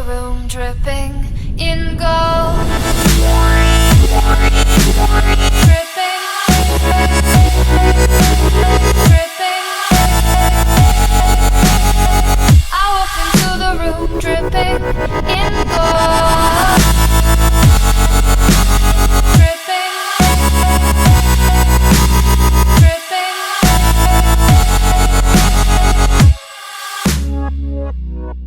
room dripping in gold. Dripping, dripping. I walk into the room dripping in gold. Dripping, dripping.